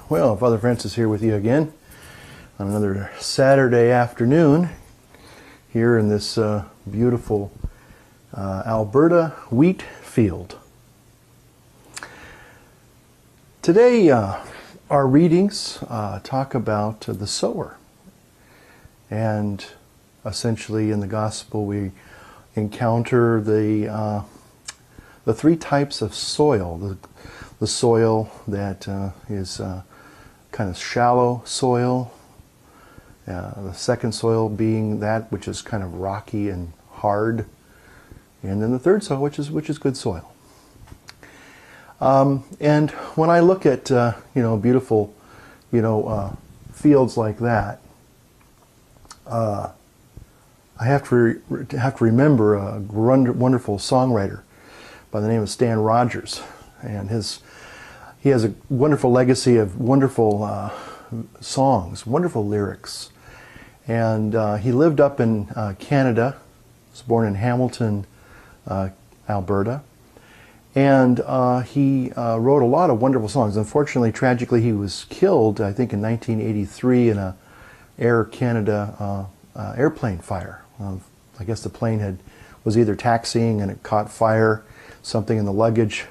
Well, Father Francis here with you again on another Saturday afternoon here in this beautiful Alberta wheat field. Today our readings talk about the sower, and essentially in the gospel we encounter the three types of soil. The soil that is kind of shallow soil, the second soil being that which is kind of rocky and hard, and then the third soil which is good soil. And when I look at beautiful fields like that, I have to remember a wonderful songwriter by the name of Stan Rogers, and he has a wonderful legacy of wonderful songs, wonderful lyrics. And he lived up in Canada. He was born in Hamilton, Alberta. And he wrote a lot of wonderful songs. Unfortunately, tragically, he was killed, I think, in 1983 in a Air Canada airplane fire. I guess the plane was either taxiing and it caught fire, something in the luggage.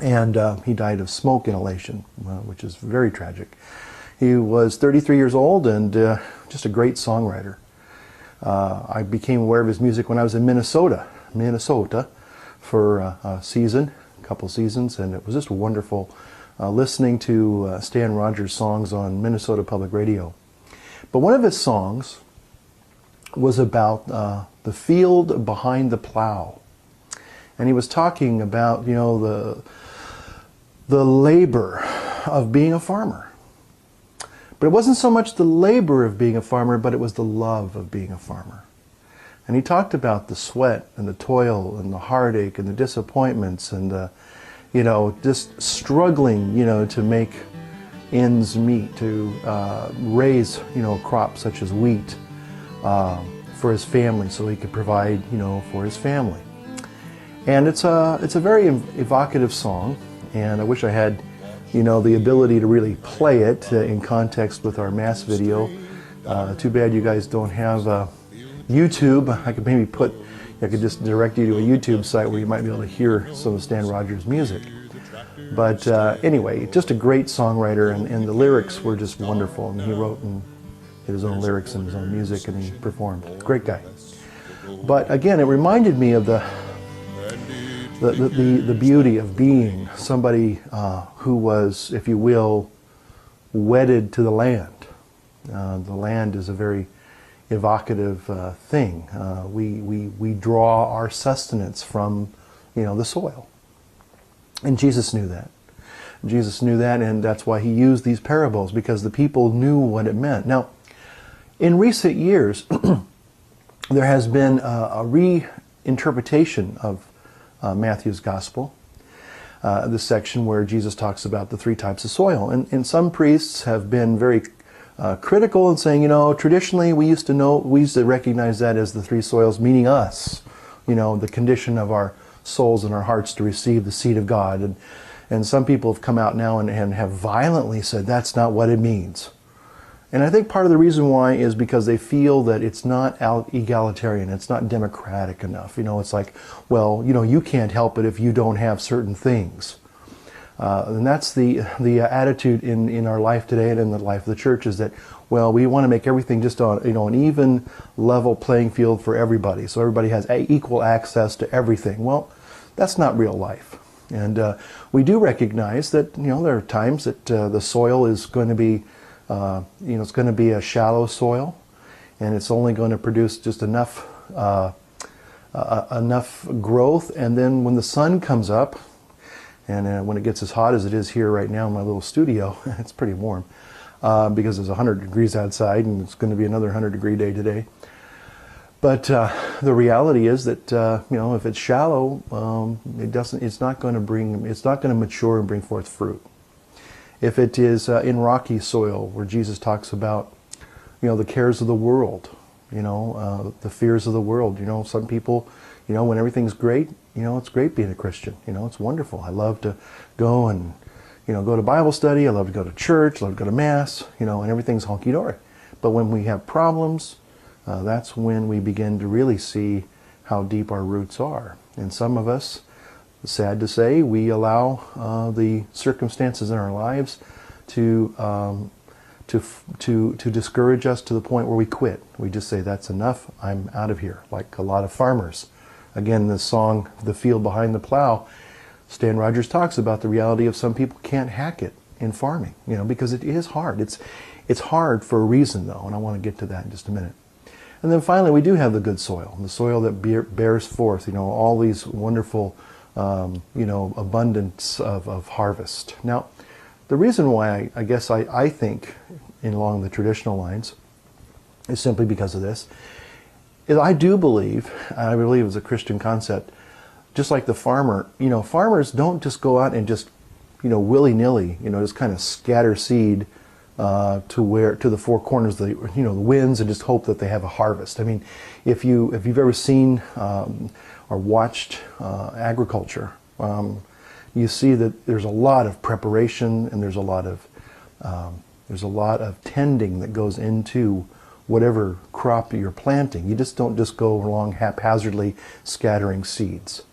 And he died of smoke inhalation, which is very tragic. He was 33 years old and just a great songwriter. I became aware of his music when I was in Minnesota for a couple seasons, and it was just wonderful listening to Stan Rogers' songs on Minnesota Public Radio. But one of his songs was about the field behind the plow. And he was talking about, the labor of being a farmer. But it wasn't so much the labor of being a farmer, but it was the love of being a farmer. And he talked about the sweat and the toil and the heartache and the disappointments and the, just struggling, to make ends meet, to raise, crops such as wheat for his family so he could provide, for his family. And it's a very evocative song, and I wish I had, the ability to really play it in context with our Mass video. Too bad you guys don't have YouTube. I could just direct you to a YouTube site where you might be able to hear some of Stan Rogers' music. But anyway, just a great songwriter, and the lyrics were just wonderful. And he wrote and did his own lyrics and his own music, and he performed. Great guy. But again, it reminded me of the beauty of being somebody who was, if you will, wedded to the land. The land is a very evocative thing. We draw our sustenance from, the soil. And Jesus knew that. Jesus knew that, and that's why he used these parables, because the people knew what it meant. Now, in recent years, there has been a reinterpretation of Matthew's Gospel, the section where Jesus talks about the three types of soil. And some priests have been very critical in saying, traditionally we used to recognize that as the three soils, meaning us, the condition of our souls and our hearts to receive the seed of God. And some people have come out now and have violently said that's not what it means. And I think part of the reason why is because they feel that it's not egalitarian, it's not democratic enough. It's like, well, you can't help it if you don't have certain things. And that's the attitude in our life today and in the life of the church, is that, well, we want to make everything just on an even level playing field for everybody, so everybody has equal access to everything. Well, that's not real life. And we do recognize that there are times that the soil is going to be it's going to be a shallow soil, and it's only going to produce just enough growth. And then when the sun comes up, and when it gets as hot as it is here right now in my little studio, it's pretty warm because it's 100 degrees outside, and it's going to be another 100-degree day today. But the reality is that if it's shallow, it's not going to mature and bring forth fruit. If it is in rocky soil, where Jesus talks about, the cares of the world, the fears of the world. Some people, when everything's great, it's great being a Christian. It's wonderful. I love to go and, go to Bible study, I love to go to church, I love to go to Mass, and everything's hunky-dory. But when we have problems, that's when we begin to really see how deep our roots are. And some of us, sad to say, we allow the circumstances in our lives to discourage us to the point where we quit. We just say, that's enough, I'm out of here, like a lot of farmers. Again, the song, The Field Behind the Plow, Stan Rogers talks about the reality of some people can't hack it in farming, because it is hard. It's hard for a reason, though, and I want to get to that in just a minute. And then finally, we do have the good soil, the soil that bears forth, all these wonderful, abundance of harvest. Now, the reason why I guess I think along the traditional lines is simply because of this. Is I do believe, I believe it's a Christian concept, just like the farmer, farmers don't just go out and just, willy-nilly, just kind of scatter seed to the four corners of the winds and just hope that they have a harvest. I mean, if you've ever seen or watched agriculture, you see that there's a lot of preparation and there's a lot of tending that goes into whatever crop you're planting. You just don't just go along haphazardly scattering seeds.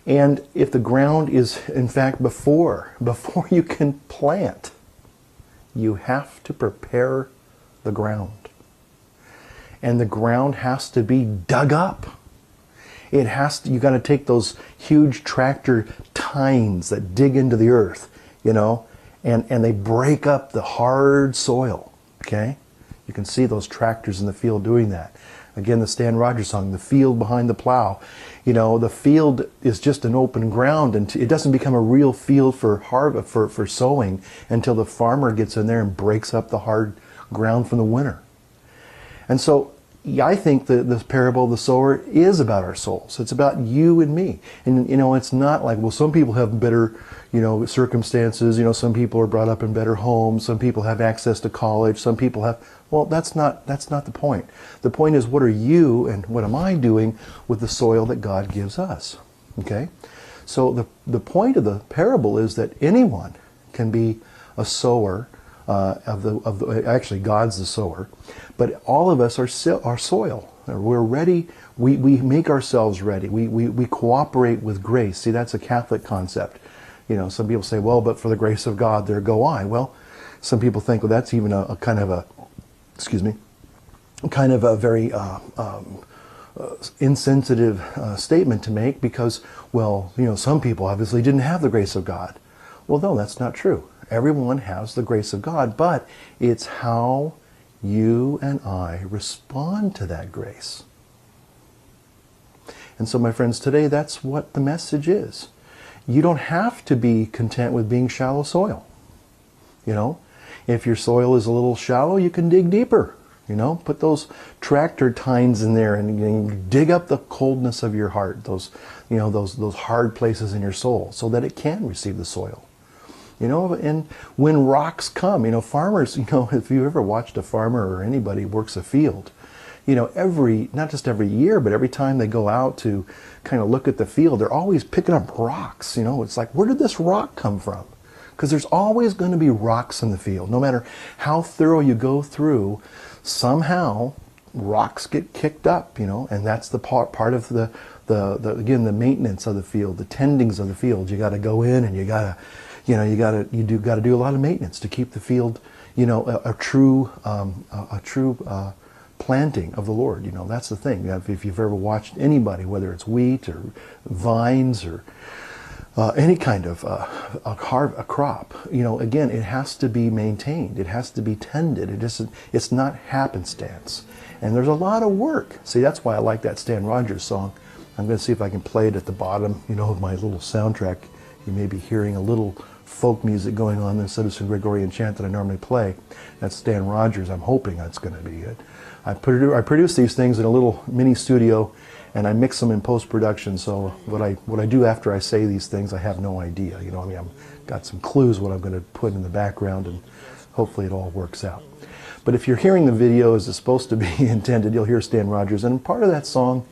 And if the ground is, in fact, before you can plant, you have to prepare the ground. And the ground has to be dug up. You got to take those huge tractor tines that dig into the earth, and they break up the hard soil, okay? You can see those tractors in the field doing that. Again, the Stan Rogers song, The Field Behind the Plow. The field is just an open ground, and it doesn't become a real field for sowing until the farmer gets in there and breaks up the hard ground from the winter. And so I think that this parable of the sower is about our souls. It's about you and me. And, it's not like, well, some people have better, circumstances. Some people are brought up in better homes. Some people have access to college. Some people have, well, that's not the point. The point is, what are you and what am I doing with the soil that God gives us? Okay? So the point of the parable is that anyone can be a sower actually God's the sower, but all of us are soil. We're ready. We make ourselves ready. We cooperate with grace. See, that's a Catholic concept. Some people say, well, but for the grace of God, there go I. Well, some people think, well, that's even a kind of a very insensitive statement to make because, well, some people obviously didn't have the grace of God. Well, no, that's not true. Everyone has the grace of God, but it's how you and I respond to that grace. And so, my friends, today that's what the message is. You don't have to be content with being shallow soil. If your soil is a little shallow, you can dig deeper. Put those tractor tines in there and dig up the coldness of your heart, those hard places in your soul, so that it can receive the soil. And when rocks come, farmers, if you ever watched a farmer or anybody who works a field, not just every year, but every time they go out to kind of look at the field, they're always picking up rocks. It's like, where did this rock come from? Because there's always going to be rocks in the field. No matter how thorough you go through, somehow rocks get kicked up, and that's the part of the maintenance of the field, the tendings of the field. You got to go in and you got to do a lot of maintenance to keep the field, a true planting of the Lord. That's the thing. If you've ever watched anybody, whether it's wheat or vines or any kind of a crop, again, it has to be maintained. It has to be tended. It's not happenstance. And there's a lot of work. See, that's why I like that Stan Rogers song. I'm going to see if I can play it at the bottom, of my little soundtrack. You may be hearing a little folk music going on instead of some Gregorian chant that I normally play. That's Stan Rogers. I'm hoping that's going to be good. I produce these things in a little mini studio, and I mix them in post-production. So what I do after I say these things, I have no idea. I've got some clues what I'm going to put in the background, and hopefully it all works out. But if you're hearing the video as it's supposed to be intended, you'll hear Stan Rogers. And part of that song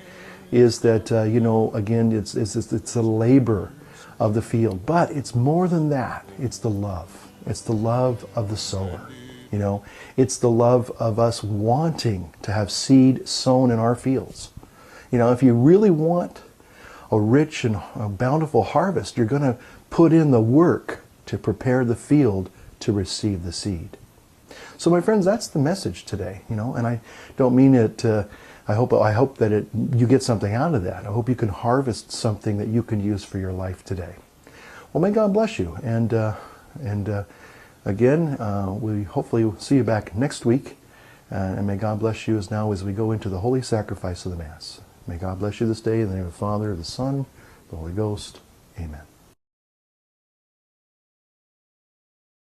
is that, again, it's a labor of the field. But it's more than that. It's the love. It's the love of the sower. You know, it's the love of us wanting to have seed sown in our fields. You know, if you really want a rich and a bountiful harvest, you're going to put in the work to prepare the field to receive the seed. So my friends, that's the message today, you know, and I don't mean it, I hope that you get something out of that. I hope you can harvest something that you can use for your life today. Well, may God bless you. And again, we hopefully will see you back next week. And may God bless you as we go into the holy sacrifice of the Mass. May God bless you this day in the name of the Father, the Son, the Holy Ghost. Amen.